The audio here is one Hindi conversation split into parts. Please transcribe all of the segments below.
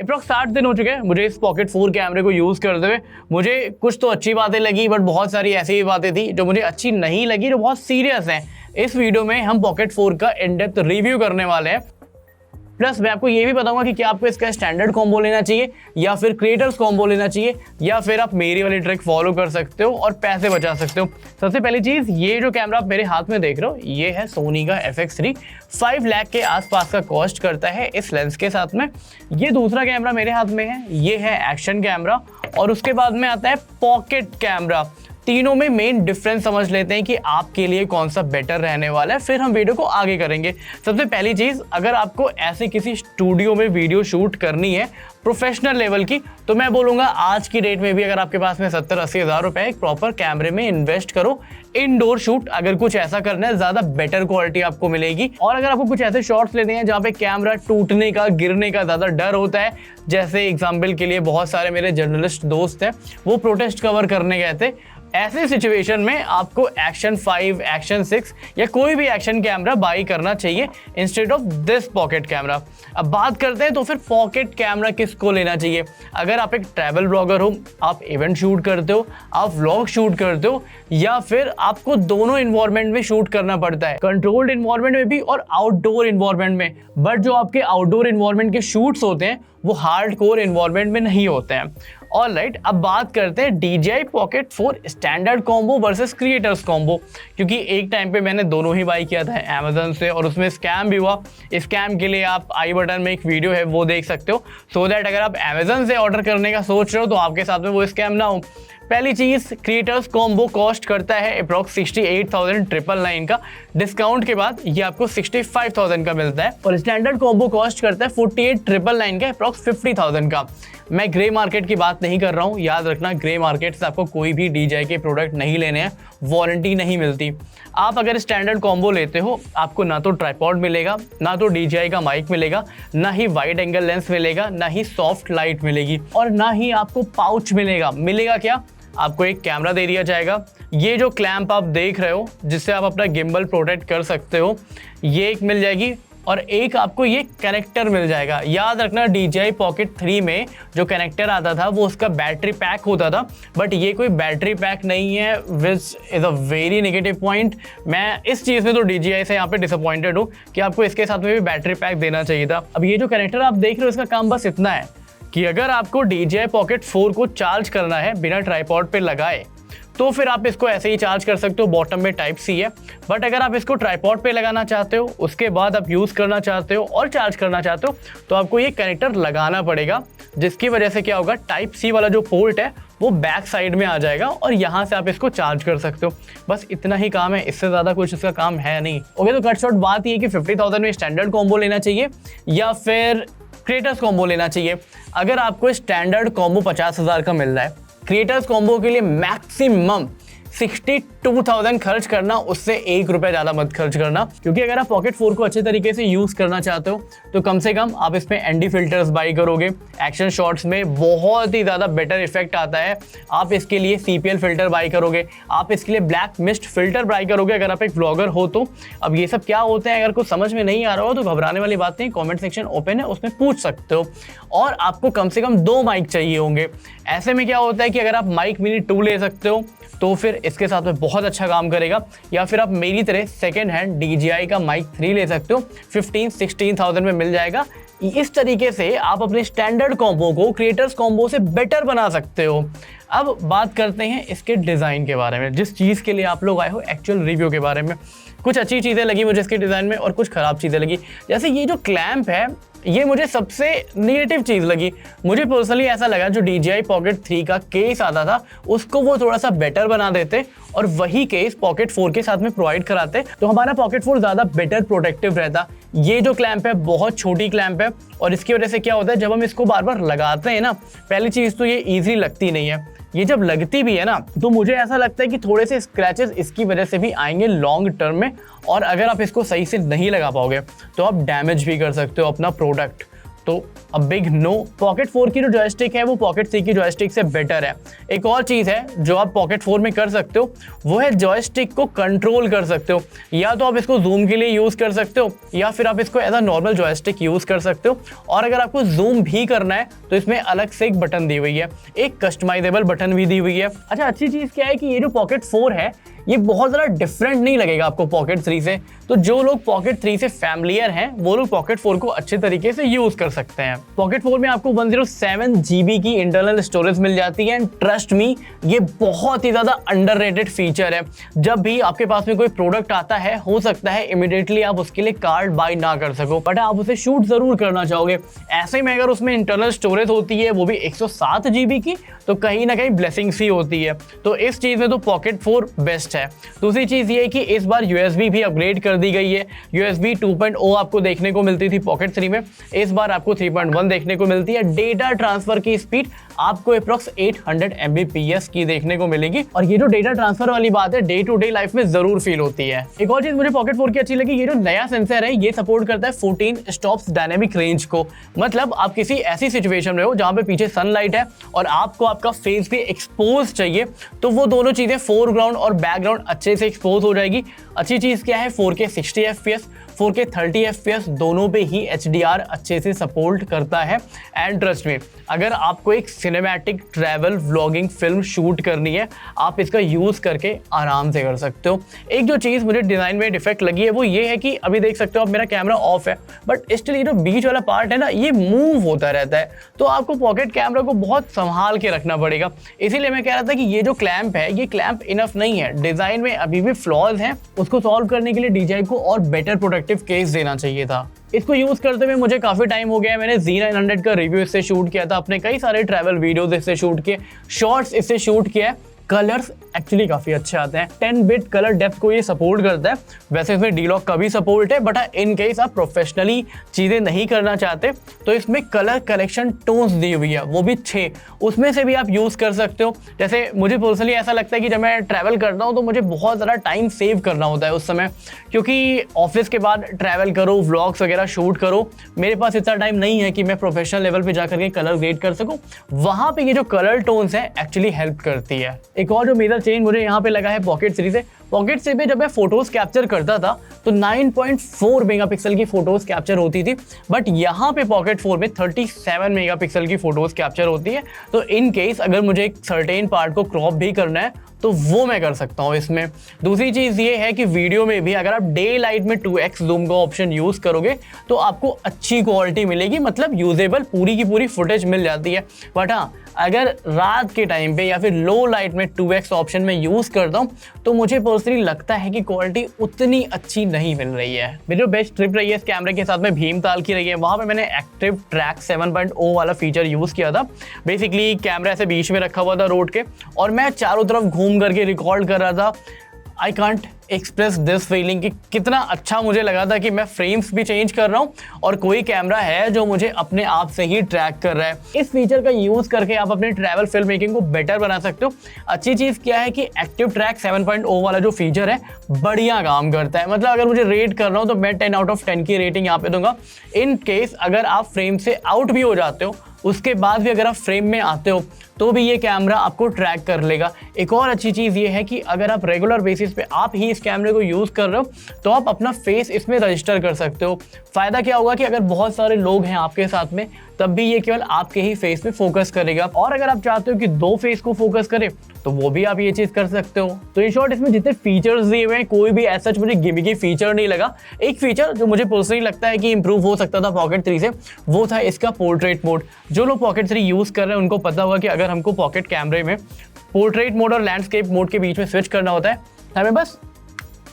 अप्रॉक्स 60 दिन हो चुके हैं मुझे इस पॉकेट 4 कैमरे को यूज़ करते हुए। मुझे कुछ तो अच्छी बातें लगी, बट बहुत सारी ऐसी भी बातें थी जो मुझे अच्छी नहीं लगी, जो बहुत सीरियस हैं। इस वीडियो में हम पॉकेट 4 का इन डेप्थ रिव्यू करने वाले हैं। प्लस मैं आपको ये भी बताऊंगा कि क्या आपको इसका स्टैंडर्ड कॉम्बो लेना चाहिए या फिर क्रिएटर्स कॉम्बो लेना चाहिए, या फिर आप मेरी वाली ट्रिक फॉलो कर सकते हो और पैसे बचा सकते हो। सबसे पहली चीज़, ये जो कैमरा आप मेरे हाथ में देख रहे हो ये है सोनी का FX3। 5 लाख के आसपास का कॉस्ट करता है इस लेंस के साथ में। ये दूसरा कैमरा मेरे हाथ में है, ये है एक्शन कैमरा, और उसके बाद में आता है पॉकेट कैमरा। तीनों में मेन डिफरेंस समझ लेते हैं कि आपके लिए कौन सा बेटर रहने वाला है, फिर हम वीडियो को आगे करेंगे। सबसे पहली चीज़, अगर आपको ऐसे किसी स्टूडियो में वीडियो शूट करनी है प्रोफेशनल लेवल की, तो मैं बोलूँगा आज की डेट में भी अगर आपके पास में 70-80 हज़ार रुपए एक प्रॉपर कैमरे में इन्वेस्ट करो। इनडोर शूट अगर कुछ ऐसा करना है, ज़्यादा बेटर क्वालिटी आपको मिलेगी। और अगर आपको कुछ ऐसे शॉट्स लेने हैं जहाँ पे कैमरा टूटने का, गिरने का ज़्यादा डर होता है, जैसे एग्जाम्पल के लिए बहुत सारे मेरे जर्नलिस्ट दोस्त हैं वो प्रोटेस्ट कवर करने गए थे, ऐसे सिचुएशन में आपको एक्शन 5, एक्शन 6 या कोई भी एक्शन कैमरा बाई करना चाहिए instead of this pocket camera. अब बात करते हैं तो फिर पॉकेट कैमरा किसको लेना चाहिए। अगर आप एक ट्रैवल ब्लॉगर हो, आप इवेंट शूट करते हो, आप व्लॉग शूट करते हो, या फिर आपको दोनों इन्वायरमेंट में शूट करना पड़ता है, कंट्रोल्ड इन्वायरमेंट में भी और आउटडोर इन्वायरमेंट में। बट जो आपके आउटडोर इन्वायरमेंट के शूट्स होते हैं वो हार्डकोर इन्वायरमेंट में नहीं होते हैं। ऑलराइट, अब बात करते हैं DJI Pocket 4 standard combo versus creators combo, क्योंकि एक टाइम पे मैंने दोनों ही बाई किया था Amazon से और उसमें स्कैम भी हुआ। स्कैम के लिए आप आई बटन में एक वीडियो है वो देख सकते हो, सो दैट अगर आप Amazon से ऑर्डर करने का सोच रहे हो तो आपके साथ में वो स्कैम ना हो। पहली चीज़, क्रिएटर्स कॉम्बो कॉस्ट करता है अप्रॉक्स 68,999 का, डिस्काउंट के बाद ये आपको 65,000 का मिलता है। और स्टैंडर्ड कॉम्बो कॉस्ट करता है 48,999 का, अप्रॉक्स 50,000 का। मैं ग्रे मार्केट की बात नहीं कर रहा हूँ, याद रखना ग्रे मार्केट से आपको कोई भी DJI के प्रोडक्ट नहीं लेने हैं, वारंटी नहीं मिलती। आप अगर स्टैंडर्ड कॉम्बो लेते हो आपको ना तो ट्राइपॉड मिलेगा, ना तो DJI का माइक मिलेगा, ना ही वाइड एंगल लेंस मिलेगा, ना ही सॉफ्ट लाइट मिलेगी, और ना ही आपको पाउच मिलेगा। मिलेगा क्या, आपको एक कैमरा दे दिया जाएगा। ये जो क्लैंप आप देख रहे हो जिससे आप अपना गिम्बल प्रोटेक्ट कर सकते हो, ये एक मिल जाएगी, और एक आपको ये कनेक्टर मिल जाएगा। याद रखना DJI Pocket 3 में जो कनेक्टर आता था वो उसका बैटरी पैक होता था, बट ये कोई बैटरी पैक नहीं है, which is a very negative point. मैं इस चीज़ में तो DJI से यहाँ पे डिसअपॉइंटेड हूँ कि आपको इसके साथ में भी बैटरी पैक देना चाहिए था। अब ये जो कनेक्टर आप देख रहे हो इसका काम बस इतना है कि अगर आपको DJI Pocket 4 को चार्ज करना है बिना ट्राइपॉड पे लगाए, तो फिर आप इसको ऐसे ही चार्ज कर सकते हो। बॉटम में टाइप C है, बट अगर आप इसको ट्राइपॉड पे लगाना चाहते हो, उसके बाद आप यूज़ करना चाहते हो और चार्ज करना चाहते हो, तो आपको ये कनेक्टर लगाना पड़ेगा, जिसकी वजह से क्या होगा, टाइप C वाला जो पोर्ट है वो बैक साइड में आ जाएगा और यहाँ से आप इसको चार्ज कर सकते हो। बस इतना ही काम है, इससे ज़्यादा कुछ इसका काम है नहीं। ओके, तो कट शॉर्ट बात ये है कि 50,000 में स्टैंडर्ड कॉम्बो लेना चाहिए या फिर क्रिएटर्स कॉम्बो लेना चाहिए। अगर आपको स्टैंडर्ड कॉम्बो 50,000 का मिल रहा है, क्रिएटर्स कॉम्बो के लिए मैक्सिमम 62,000 खर्च करना, उससे ₹1 ज़्यादा मत खर्च करना। क्योंकि अगर आप पॉकेट 4 को अच्छे तरीके से यूज़ करना चाहते हो तो कम से कम आप इसमें ND फिल्टर्स बाई करोगे। एक्शन शॉट्स में बहुत ही ज़्यादा बेटर इफेक्ट आता है। आप इसके लिए CPL फिल्टर बाई करोगे, आप इसके लिए ब्लैक मिस्ट फिल्टर बाई करोगे अगर आप एक ब्लॉगर हो तो। अब ये सब क्या होते हैं, अगर कुछ समझ में नहीं आ रहा हो तो घबराने वाली बात नहीं, कॉमेंट सेक्शन ओपन है, उसमें पूछ सकते हो। और आपको कम से कम 2 माइक चाहिए होंगे। ऐसे में क्या होता है कि अगर आप माइक मिनी 2 ले सकते हो तो फिर इसके साथ में बहुत अच्छा काम करेगा, या फिर आप मेरी तरह सेकेंड हैंड DJI का माइक 3 ले सकते हो, 15-16,000 में मिल जाएगा। इस तरीके से आप अपने स्टैंडर्ड कॉम्बो को क्रिएटर्स कॉम्बो से बेटर बना सकते हो। अब बात करते हैं इसके डिज़ाइन के बारे में, जिस चीज़ के लिए आप लोग आए हो एक्चुअल रिव्यू के बारे में। कुछ अच्छी चीज़ें लगी मुझे इसके डिज़ाइन में और कुछ ख़राब चीज़ें लगी। जैसे ये जो क्लैंप है ये मुझे सबसे नेगेटिव चीज़ लगी। मुझे पर्सनली ऐसा लगा जो DJI Pocket 3 का केस आता था उसको वो थोड़ा सा बेटर बना देते और वही केस Pocket 4 के साथ में प्रोवाइड कराते तो हमारा Pocket 4 ज़्यादा बेटर प्रोटेक्टिव रहता। ये जो क्लैंप है बहुत छोटी क्लैंप है और इसकी वजह से क्या होता है, जब हम इसको बार बार लगाते हैं ना, पहली चीज़ तो ये ईजिली लगती नहीं है। ये जब लगती भी है ना तो मुझे ऐसा लगता है कि थोड़े से स्क्रैचेस इसकी वजह से भी आएंगे लॉन्ग टर्म में, और अगर आप इसको सही से नहीं लगा पाओगे तो आप डैमेज भी कर सकते हो अपना प्रोडक्ट। तो अ बिग नो। पॉकेट 4 की जो जॉयस्टिक है वो पॉकेट 3 की जॉयस्टिक से बेटर है। एक और चीज़ है जो आप पॉकेट 4 में कर सकते हो वो है जॉयस्टिक को कंट्रोल कर सकते हो। या तो आप इसको जूम के लिए यूज़ कर सकते हो या फिर आप इसको as a normal joystick use कर सकते हो। और अगर आपको जूम भी करना है तो इसमें अलग से एक बटन दी हुई है, एक कस्टमाइजेबल बटन भी दी हुई है। अच्छा, अच्छी चीज़ क्या है कि ये जो पॉकेट 4 है ये बहुत ज़्यादा डिफरेंट नहीं लगेगा आपको पॉकेट 3 से। तो जो लोग पॉकेट 3 से फैमिलियर हैं वो लोग पॉकेट 4 को अच्छे तरीके से यूज़ कर सकते हैं। पॉकेट 4 में आपको 107 GB की इंटरनल स्टोरेज मिल जाती है एंड ट्रस्ट मी ये बहुत ही ज़्यादा अंडररेटेड फीचर है। जब भी आपके पास में कोई प्रोडक्ट आता है हो सकता है इमीडिएटली आप उसके लिए कार्ड बाय ना कर सको, बट आप उसे शूट ज़रूर करना चाहोगे। ऐसे में अगर उसमें इंटरनल स्टोरेज होती है वो भी 107 GB की, तो कहीं ना कहीं ब्लेसिंग्स ही होती है। तो इस चीज़ में तो पॉकेट 4 बेस्ट है। दूसरी चीज़ ये है कि इस बार USB भी अपग्रेड कर दी गई है। USB 2.0 आपको देखने को मिलती थी पॉकेट 3 में, इस बार आपको 3.1 देखने को मिलती है। डेटा ट्रांसफर की स्पीड आपको अप्रॉक्स 800 Mbps की देखने को मिलेगी और ये जो डेटा ट्रांसफर वाली बात है डे टू डे लाइफ में जरूर फील होती है। एक और चीज मुझे पॉकेट 4 की अच्छी लगी, ये जो नया सेंसर है ये सपोर्ट करता है 14 स्टॉप्स डायनेमिक रेंज को। मतलब आप किसी ऐसी सिचुएशन में हो जहां पे पीछे सनलाइट है और आपको आपका फेस भी एक्सपोज चाहिए, तो वो दोनों चीजें फोरग्राउंड और बैकग्राउंड अच्छे से एक्सपोज हो जाएगी। अच्छी चीज क्या है, 4K 60 FPS 4K 30 FPS दोनों पे ही HDR अच्छे से सपोर्ट करता है। एंड ट्रस्ट में अगर आपको एक cinematic travel vlogging film shoot करनी है आप इसका यूज़ करके आराम से कर सकते हो। एक जो चीज़ मुझे डिज़ाइन में डिफेक्ट लगी है वो ये है कि अभी देख सकते हो आप मेरा कैमरा ऑफ है बट स्टिल ये जो बीच वाला पार्ट है ना ये मूव होता रहता है, तो आपको पॉकेट कैमरा को बहुत संभाल के रखना पड़ेगा। इसीलिए मैं कह रहा था कि ये जो क्लैंप है ये क्लैंप इनफ नहीं है, डिज़ाइन में अभी भी फ्लॉज हैं, उसको सॉल्व करने के लिए DJI को और बेटर प्रोटेक्टिव केस देना चाहिए था। इसको यूज़ करते हुए मुझे काफ़ी टाइम हो गया है। मैंने Z900 का रिव्यू इससे शूट किया था, अपने कई सारे ट्रैवल वीडियोस इससे शूट किए, शॉर्ट्स इससे शूट किया है। कलर्स एक्चुअली काफ़ी अच्छे आते हैं, 10 बिट कलर डेप्थ को ये सपोर्ट करता है। वैसे इसमें D-Log का भी सपोर्ट है बट इन केस आप प्रोफेशनली चीज़ें नहीं करना चाहते तो इसमें कलर करेक्शन टोन्स दी हुई है, वो भी 6, उसमें से भी आप यूज़ कर सकते हो। जैसे मुझे पर्सनली ऐसा लगता है कि जब मैं ट्रैवल करता हूँ तो मुझे बहुत ज़्यादा टाइम सेव करना होता है उस समय, क्योंकि ऑफिस के बाद ट्रैवल करो, व्लॉग्स वगैरह शूट करो, मेरे पास इतना टाइम नहीं है कि मैं प्रोफेशनल लेवल पे जाकर के कलर ग्रेड कर सकूँ। वहाँ पे ये जो कलर टोन्स हैं एक्चुअली हेल्प करती है। एक और जो मेजर चेंज मुझे यहाँ पे लगा है पॉकेट 3 से, पॉकेट 3 पे जब मैं फोटोज कैप्चर करता था तो 9.4 मेगापिक्सल की फोटोज कैप्चर होती थी, बट यहाँ पे पॉकेट 4 में 37 मेगापिक्सल की फोटोज कैप्चर होती है। तो इन केस अगर मुझे एक सर्टेन पार्ट को क्रॉप भी करना है तो वो मैं कर सकता हूँ इसमें। दूसरी चीज़ ये है कि वीडियो में भी अगर आप डे लाइट में 2x जूम का ऑप्शन यूज़ करोगे तो आपको अच्छी क्वालिटी मिलेगी, मतलब यूजेबल पूरी की पूरी फुटेज मिल जाती है। बट हाँ, अगर रात के टाइम पे या फिर लो लाइट में 2x ऑप्शन में यूज़ करता हूँ तो मुझे पर्सनली लगता है कि क्वालिटी उतनी अच्छी नहीं मिल रही है। मेरी जो बेस्ट ट्रिप रही है इस कैमरे के साथ में भीमताल की रही है। वहाँ पे मैंने एक्टिव ट्रैक 7.0 वाला फीचर यूज़ किया था। बेसिकली कैमरा ऐसे बीच में रखा हुआ था रोड के और मैं चारों तरफ घूम करके रिकॉर्ड कर रहा था। I can't express this feeling कि कितना अच्छा मुझे लगा था कि मैं फ्रेम्स भी चेंज कर रहा हूँ और कोई कैमरा है जो मुझे अपने आप से ही ट्रैक कर रहा है। इस फीचर का यूज़ करके आप अपने ट्रैवल फिल्म मेकिंग को बेटर बना सकते हो। अच्छी चीज़ क्या है कि एक्टिव ट्रैक 7.0 वाला जो फीचर है बढ़िया काम करता है। मतलब अगर मुझे रेट करना हो तो मैं 10 आउट ऑफ 10 की रेटिंग यहाँ पे दूंगा। इन केस अगर आप फ्रेम से आउट भी हो जाते हो उसके बाद भी अगर आप फ्रेम में आते हो तो भी ये कैमरा आपको ट्रैक कर लेगा। एक और अच्छी चीज़ ये है कि अगर आप रेगुलर बेसिस पे आप ही इस कैमरे को यूज़ कर रहे हो तो आप अपना फेस इसमें रजिस्टर कर सकते हो। फ़ायदा क्या होगा कि अगर बहुत सारे लोग हैं आपके साथ में तब भी ये केवल आपके ही फेस पे फोकस करेगा। और अगर आप चाहते हो कि 2 फेस को फोकस करे तो वो भी आप ये चीज़ कर सकते हो। तो इन शॉर्ट इसमें जितने फीचर्स दिए हुए हैं कोई भी ऐसा मुझे गिमिकी फीचर नहीं लगा। एक फीचर जो मुझे पर्सनली लगता है कि इंप्रूव हो सकता था पॉकेट 3 से वो था इसका पोर्ट्रेट मोड। जो लोग पॉकेट 3 यूज़ कर रहे हैं उनको पता होगा कि अगर हमको पॉकेट कैमरे में पोर्ट्रेट मोड और लैंडस्केप मोड के बीच में स्विच करना होता है हमें बस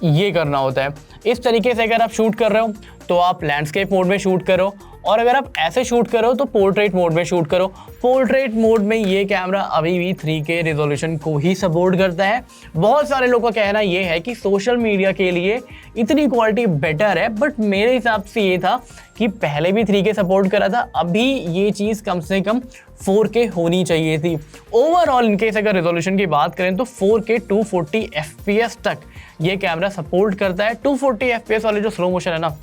ये करना होता है। इस तरीके से अगर आप शूट कर रहे हो तो आप लैंडस्केप मोड में शूट करो और अगर आप ऐसे शूट करो तो पोर्ट्रेट मोड में शूट करो। पोर्ट्रेट मोड में ये कैमरा अभी भी 3K रिजोल्यूशन को ही सपोर्ट करता है। बहुत सारे लोगों का कहना ये है कि सोशल मीडिया के लिए इतनी क्वालिटी बेटर है, बट मेरे हिसाब से ये था कि पहले भी 3K सपोर्ट करा था, अभी ये चीज़ कम से कम 4K होनी चाहिए थी। ओवरऑल इनकेस अगर रिजोल्यूशन की बात करें तो 4K 240 FPS तक ये कैमरा सपोर्ट करता है। 240 FPS वाले जो स्लो मोशन है ना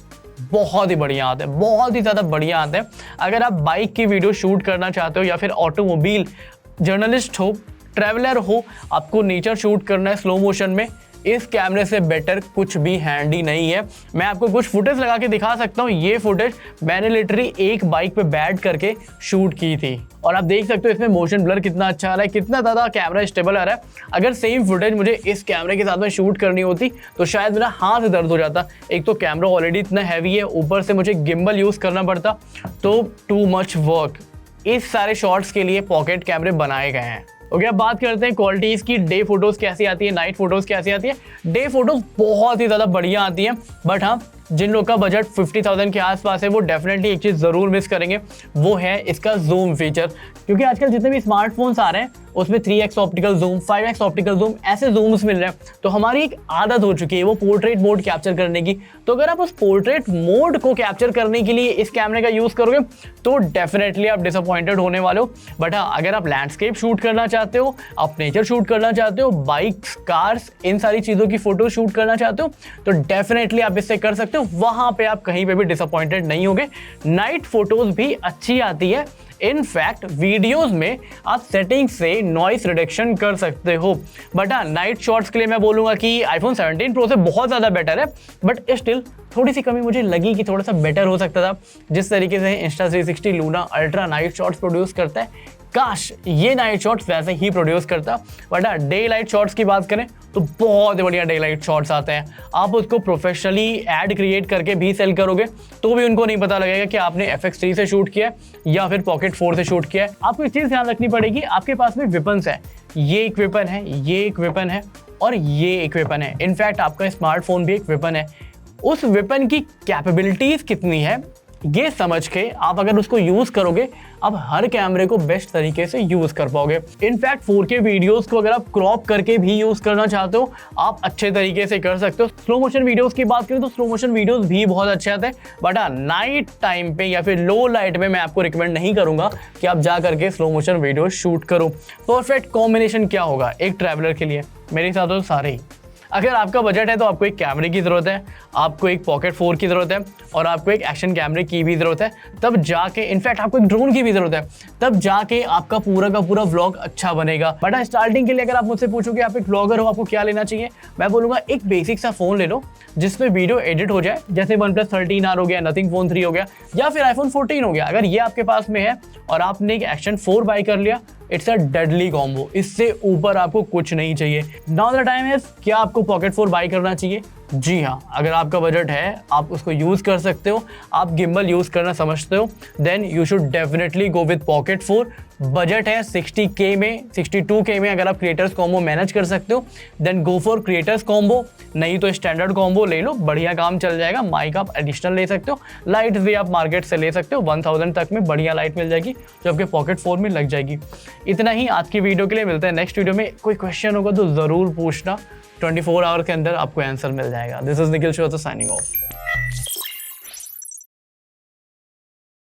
बहुत ही बढ़िया आता है, बहुत ही ज़्यादा बढ़िया आता है। अगर आप बाइक की वीडियो शूट करना चाहते हो या फिर ऑटोमोबाइल जर्नलिस्ट हो, ट्रैवलर हो, आपको नेचर शूट करना है स्लो मोशन में, इस कैमरे से बेटर कुछ भी हैंडी नहीं है। मैं आपको कुछ फुटेज लगा के दिखा सकता हूँ। ये फुटेज मैंने लिटरली एक बाइक पे बैठ करके शूट की थी और आप देख सकते हो इसमें मोशन ब्लर कितना अच्छा आ रहा है, कितना ज़्यादा कैमरा स्टेबल आ रहा है। अगर सेम फुटेज मुझे इस कैमरे के साथ में शूट करनी होती तो शायद मेरा हाथ दर्द हो जाता। एक तो कैमरा ऑलरेडी इतना हैवी है, ऊपर से मुझे गिम्बल यूज़ करना पड़ता, तो टू मच वर्क। इस सारे शॉट्स के लिए पॉकेट कैमरे बनाए गए हैं। ओके, अब बात करते हैं क्वालिटीज़ की। डे फोटोज़ कैसी आती है, नाइट फोटोज़ कैसी आती है। डे फोटोज़ बहुत ही ज़्यादा बढ़िया आती हैं, बट हाँ, जिन लोग का बजट 50,000 के आसपास है वो डेफिनेटली एक चीज़ ज़रूर मिस करेंगे, वो है इसका जूम फीचर। क्योंकि आजकल जितने भी स्मार्टफोन्स आ रहे हैं उसमें 3x optical zoom, 5x optical zoom ऐसे जूम्स मिल रहे हैं, तो हमारी एक आदत हो चुकी है वो पोर्ट्रेट मोड कैप्चर करने की। तो अगर आप उस पोर्ट्रेट मोड को कैप्चर करने के लिए इस कैमरे का यूज़ करोगे तो डेफिनेटली आप डिसअपॉइंटेड होने वाले हो। बट हाँ, अगर आप लैंडस्केप शूट करना चाहते हो, आप नेचर शूट करना चाहते हो, बाइक्स, कार्स, इन सारी चीज़ों की फोटो शूट करना चाहते हो, तो डेफिनेटली आप इससे कर सकते हो। वहाँ पे आप कहीं पे भी डिसअपॉइंटेड नहीं होगे। नाइट फोटोज भी अच्छी आती है। इनफैक्ट वीडियोस में आप सेटिंग से नॉइस रिडक्शन कर सकते हो। बट हाँ, नाइट शॉट्स के लिए मैं बोलूँगा कि आईफोन 17 प्रो से बहुत ज़्यादा बेटर है, बट स्टिल थोड़ी सी कमी मुझे लगी कि थोड़ा सा बेटर हो सकता था। जिस तरीके से Insta360 Luna ultra night shots produce करता है, काश ये नाइट शॉट्स वैसे ही प्रोड्यूस करता। बट हाँ, डे लाइट शॉट्स की बात करें तो बहुत बढ़िया डे लाइट शॉट्स आते हैं। आप उसको प्रोफेशनली ऐड क्रिएट करके भी सेल करोगे तो भी उनको नहीं पता लगेगा कि आपने FX3 से शूट किया है या फिर पॉकेट 4 से शूट किया है। आपको एक चीज़ ध्यान रखनी पड़ेगी, आपके पास में वेपन्स है, ये एक वेपन है, ये एक वेपन है और ये एक वेपन है। इनफैक्ट आपका स्मार्टफोन भी एक वेपन है। उस वेपन की कैपेबिलिटीज़ कितनी है ये समझ के आप अगर उसको यूज़ करोगे, आप हर कैमरे को बेस्ट तरीके से यूज़ कर पाओगे। इनफैक्ट 4K वीडियोस को अगर आप क्रॉप करके भी यूज़ करना चाहते हो, आप अच्छे तरीके से कर सकते हो। स्लो मोशन वीडियोस की बात करें तो स्लो मोशन वीडियोस भी बहुत अच्छे आते हैं। बट हाँ, नाइट टाइम पे या फिर लो लाइट में मैं आपको रिकमेंड नहीं करूँगा कि आप जा करके स्लो मोशन वीडियो शूट करो। परफेक्ट कॉम्बिनेशन क्या होगा एक ट्रैवलर के लिए? मेरे हिसाब से तो सारे ही। अगर आपका बजट है तो आपको एक कैमरे की ज़रूरत है, आपको एक पॉकेट 4 की ज़रूरत है और आपको एक एक्शन कैमरे की भी ज़रूरत है। तब जाके, इनफैक्ट आपको एक ड्रोन की भी ज़रूरत है, तब जाके आपका पूरा का पूरा व्लॉग अच्छा बनेगा। बट स्टार्टिंग के लिए अगर आप मुझसे पूछोगे आप एक व्लॉगर हो, आपको क्या लेना चाहिए, मैं बोलूँगा एक बेसिक सा फ़ोन ले लो जिसमें वीडियो एडिट हो जाए, जैसे OnePlus 13R हो गया, नथिंग फ़ोन 3 हो गया या फिर iPhone 14 हो गया। अगर ये आपके पास में है और आपने एक एक्शन 4 बाई कर लिया, इट्स अ डेडली कॉम्बो। इससे ऊपर आपको कुछ नहीं चाहिए। नाउ द टाइम इज, क्या आपको पॉकेट 4 बाई करना चाहिए? जी हाँ, अगर आपका बजट है, आप उसको यूज़ कर सकते हो, आप गिम्बल यूज़ करना समझते हो, then you should definitely go with pocket 4। Budget है 60K में, 62K में अगर आप क्रिएटर्स कॉम्बो मैनेज कर सकते हो then go for creators combo, नहीं तो स्टैंडर्ड कॉम्बो ले लो, बढ़िया काम चल जाएगा। माइक आप एडिशनल ले सकते हो, लाइट भी आप मार्केट से ले सकते हो, 1000 तक में बढ़िया लाइट मिल जाएगी जो आपके पॉकेट 4 में लग जाएगी। इतना ही आज की वीडियो के लिए। मिलते हैं नेक्स्ट वीडियो में। कोई क्वेश्चन होगा तो ज़रूर पूछना, 24 आवर के अंदर आपको आंसर मिल जाएगा। This is Nikhil Srivastava signing of.